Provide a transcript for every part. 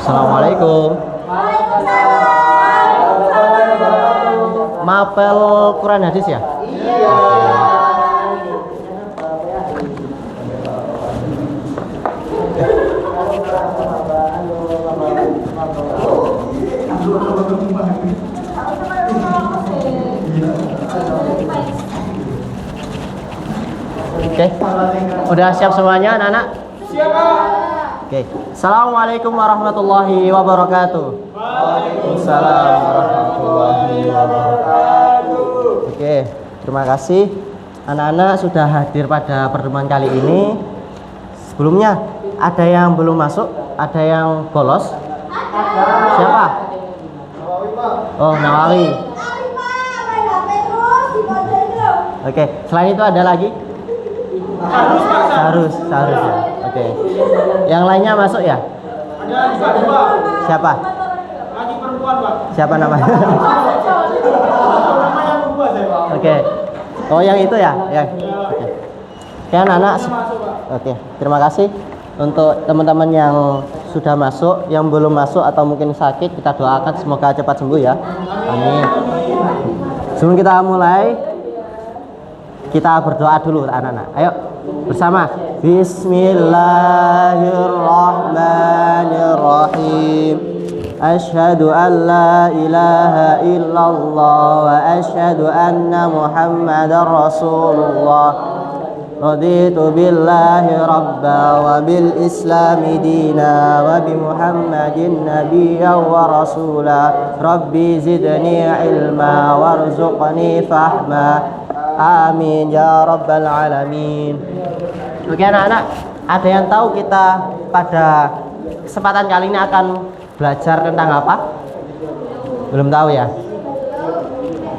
Assalamualaikum. Mapel Quran hadis ya? Iya. Oke. Udah siap semuanya anak-anak? Siap. Oke. Assalamualaikum warahmatullahi wabarakatuh. Waalaikumsalam warahmatullahi wabarakatuh. Oke, terima kasih anak-anak sudah hadir pada pertemuan kali ini. Sebelumnya ada yang belum masuk, ada yang bolos? Siapa? Oh, Nawawi. Oke, selain itu ada lagi? Harus ya. Oke. Yang lainnya masuk ya? Ada satu, Pak. Siapa? Lagi perempuan, Pak. Siapa namanya? Namanya berubah saya, Pak. Oke. Oh, yang itu ya? Ya. Oke. Oke, anak-anak. Oke, terima kasih untuk teman-teman yang sudah masuk, yang belum masuk atau mungkin sakit, kita doakan semoga cepat sembuh ya. Amin. Sebelum kita mulai, kita berdoa dulu anak-anak. Ayo bersama. Bismillahirrahmanirrahim. Asyhadu an la ilaha illallah wa asyhadu anna Muhammadar Rasulullah. Raditu billahi rabba wa bil islami dina wa bi Muhammadin nabiyyan wa rasula. Rabbi zidni ilma warzuqni fahma. Amin ya rabbal alamin. Oke anak-anak, ada yang tahu kita pada kesempatan kali ini akan belajar tentang apa? Belum tahu ya?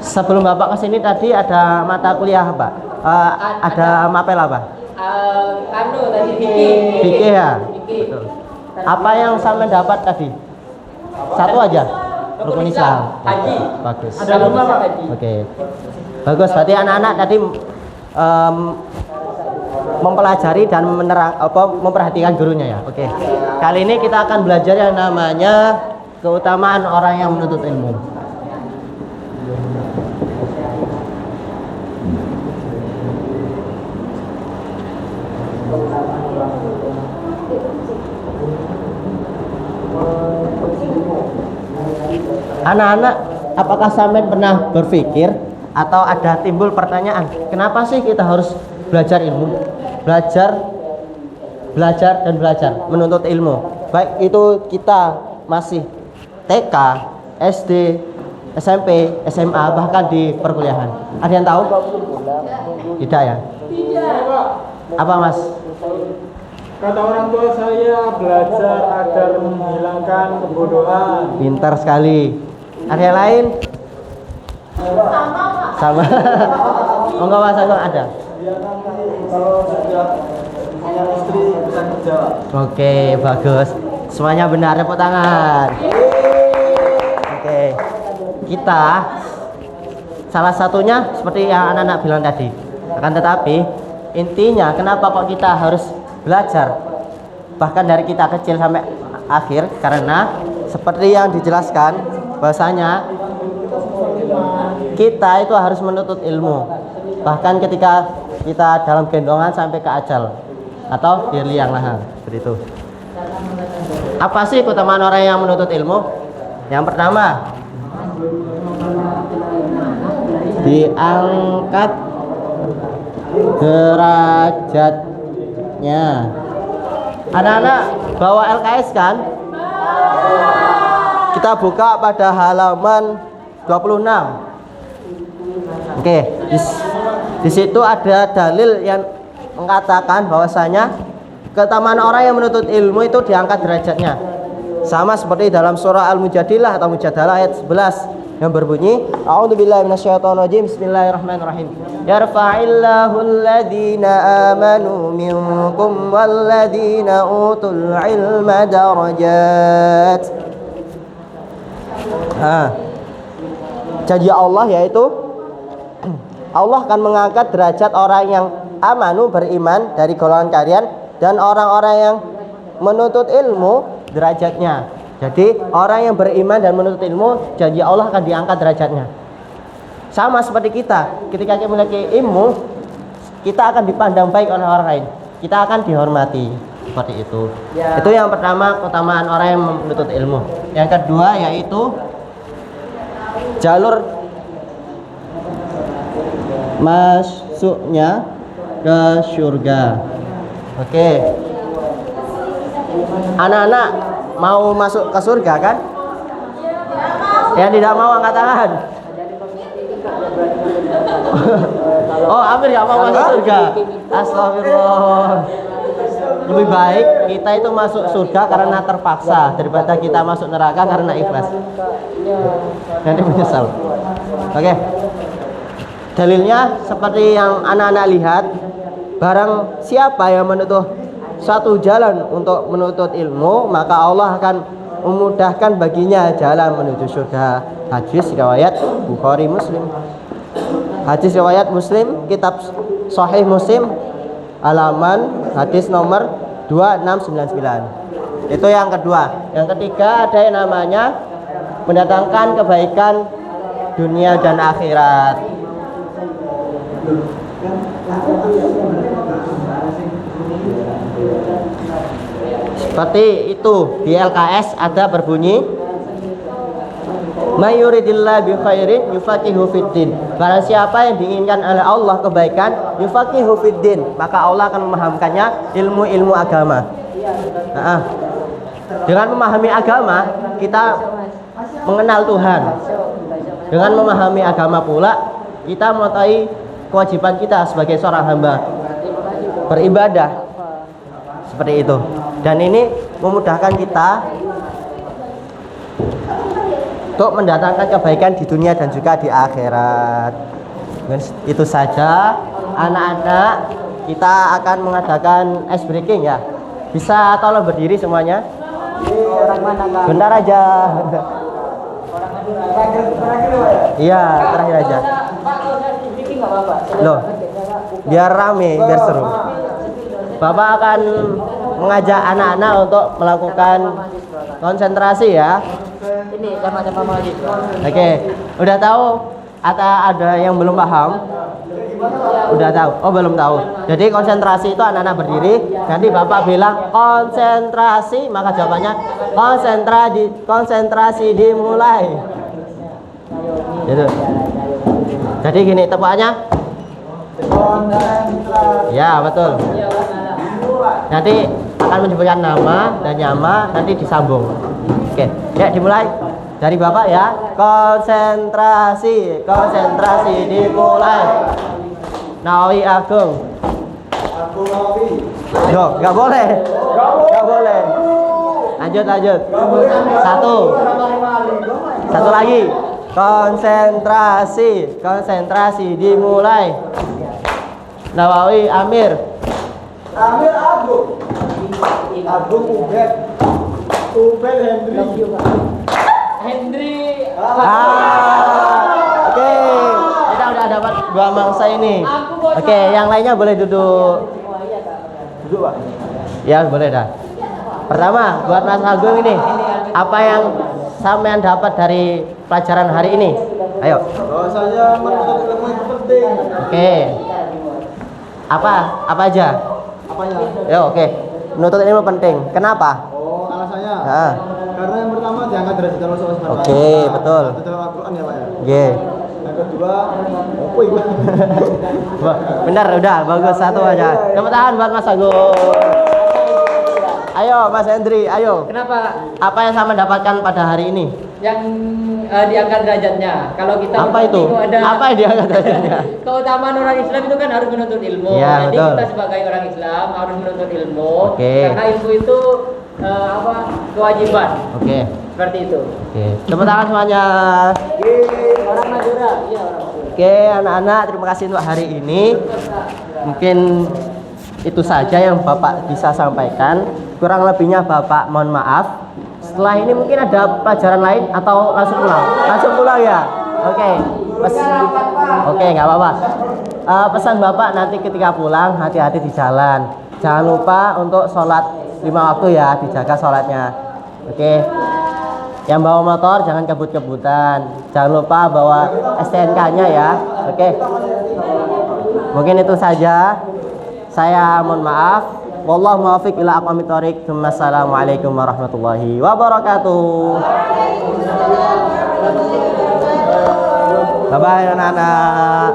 Sebelum Bapak kesini tadi ada mata kuliah apa? Ada mapel apa? Tadi Fikih ya? Betul. Apa yang sampai dapat tadi? Satu aja? Rukun Islam. Haji. Bagus. Ada lima, Pak. Oke. Bagus, berarti anak-anak tadi mempelajari dan memperhatikan gurunya ya. Oke. Kali ini kita akan belajar yang namanya keutamaan orang yang menuntut ilmu. Anak-anak, apakah sampean pernah berpikir atau ada timbul pertanyaan, kenapa sih kita harus belajar ilmu? Belajar dan belajar, menuntut ilmu. Baik itu kita masih TK, SD, SMP, SMA, bahkan di perkuliahan. Ada yang tahu? Tidak ya? Tidak. Apa Mas? Kata orang tua saya belajar agar menghilangkan kebodohan. Pintar sekali. Ada yang lain? Sama. Oh enggak Mas, enggak ada. Kalau sudah punya istri bisa kerja. Oke, bagus. Semuanya benar, tepuk tangan. Oke. Kita salah satunya seperti yang anak-anak bilang tadi. Akan tetapi intinya kenapa kok kita harus belajar bahkan dari kita kecil sampai akhir, karena seperti yang dijelaskan bahwasanya kita itu harus menuntut ilmu bahkan ketika kita dalam gendongan sampai ke ajal atau di liang lahat, seperti itu. Apa sih keutamaan orang yang menuntut ilmu? Yang pertama, diangkat derajatnya. Anak-anak bawa LKS kan? Kita buka pada halaman 26. Oke, di situ ada dalil yang mengatakan bahwasanya keutamaan orang yang menuntut ilmu itu diangkat derajatnya. Sama seperti dalam surah Al-Mujadilah atau Mujadalah ayat 11 yang berbunyi, A'udzubillahi minasyaitonirrajim, bismillahirrahmanirrahim. Yarfa'illahu alladhina amanu minkum walladhina utul ilma darajat. Janji Allah yaitu Allah akan mengangkat derajat orang yang amanu, beriman dari golongan kalian, dan orang-orang yang menuntut ilmu derajatnya. Jadi orang yang beriman dan menuntut ilmu, janji Allah akan diangkat derajatnya. Sama seperti kita, ketika kita memiliki ilmu, kita akan dipandang baik oleh orang lain. Kita akan dihormati. Seperti itu. Itu yang pertama, keutamaan orang yang menuntut ilmu. Yang kedua yaitu jalur masuknya ke surga. Oke. Anak-anak mau masuk ke surga kan? Yang tidak mau angkat tangan. Oh, Amir nggak mau masuk surga. Astagfirullah. Lebih baik kita itu masuk surga karena terpaksa daripada kita masuk neraka karena ikhlas. Nanti menyesal. Oke. Dalilnya seperti yang anak-anak lihat, barang siapa yang menutup satu jalan untuk menuntut ilmu, maka Allah akan memudahkan baginya jalan menuju surga. Hadis riwayat Bukhari Muslim. Hadis riwayat Muslim, kitab Sahih Muslim, halaman hadis nomor 2699. Itu yang kedua. Yang ketiga ada yang namanya mendatangkan kebaikan dunia dan akhirat. Seperti itu di LKS ada berbunyi Mayuridillah bi khairin yufaqihu fiddin. Barang siapa yang diinginkan oleh Allah kebaikan, yufaqihu fiddin, maka Allah akan memahamkannya ilmu-ilmu agama. Dengan memahami agama, kita mengenal Tuhan. Dengan memahami agama pula, kita mengetahui kewajiban kita sebagai seorang hamba beribadah. Seperti itu. Dan ini memudahkan kita untuk mendatangkan kebaikan di dunia dan juga di akhirat. Itu saja anak-anak, kita akan mengadakan ice breaking ya. Bisa tolong berdiri semuanya? Bentar aja. Iya, terakhir aja. Loh, biar rame, biar seru. Bapak akan mengajak anak-anak untuk melakukan konsentrasi ya. Ini sama-sama mahasiswa. Oke, udah tahu atau ada yang belum paham? Udah tahu? Oh, belum tahu. Jadi konsentrasi itu anak-anak berdiri, nanti Bapak bilang konsentrasi, maka jawabannya konsentrasi dimulai. Gitu. Jadi gini tepuannya? Ya, betul. Nanti akan menyebutkan nama dan nyama, nanti disambung. Oke, ya dimulai dari Bapak ya. Konsentrasi dimulai. Nawawi Agung. Yo, nggak boleh. Lanjut. Satu lagi. Konsentrasi dimulai. Nawawi Amir Agung. Ubed Hendri. Oke. Kita udah dapat dua mangsa ini. Oke, yang lainnya boleh duduk. Duduk, Pak. Ya, boleh dah. Pertama, buat Mas Agung ini, apa yang sampean dapat dari pelajaran hari ini? Ayo. Bahwasanya menuntut ilmu itu penting. Oke. Apa aja? Apanya? Ya, oke. Menuntut ilmu penting. Kenapa? Oh, alasannya. Nah. Karena yang pertama diangkat derajat Rasulullah SAW. Oke, betul. Itu dalam Al-Qur'an ya, Pak ya. Oke. Yang kedua, opo itu? Benar, udah bagus satu aja. Tepuk tangan buat Mas Agung. Ayo Mas Hendri, ayo. Kenapa? Apa yang sama dapatkan pada hari ini? Yang diangkat derajatnya. Kalau kita Apa itu? ada Apa yang diangkat derajatnya? keutamaan orang Islam itu kan harus menuntut ilmu. Ya, Jadi betul. kita sebagai orang Islam harus menuntut ilmu. Oke. Karena ilmu itu kewajiban. Oke. Seperti itu. Oke. Tepuk tangan semuanya. Orang Madura, iya orang Madura. Oke, anak-anak, terima kasih untuk hari ini. Mungkin itu saja yang Bapak bisa sampaikan. Kurang lebihnya Bapak mohon maaf. Setelah ini mungkin ada pelajaran lain atau langsung pulang? Langsung pulang ya? Oke. Oke, nggak apa-apa. Pesan Bapak nanti ketika pulang hati-hati di jalan. Jangan lupa untuk sholat 5 waktu ya, dijaga sholatnya. Oke. Yang bawa motor jangan kebut-kebutan. Jangan lupa bawa STNK-nya ya. Oke. Mungkin itu saja. Saya mohon maaf. Wallahu muwaffiq ila aqwamit thoriq. Assalamualaikum warahmatullahi wabarakatuh. Bye bye anak-anak.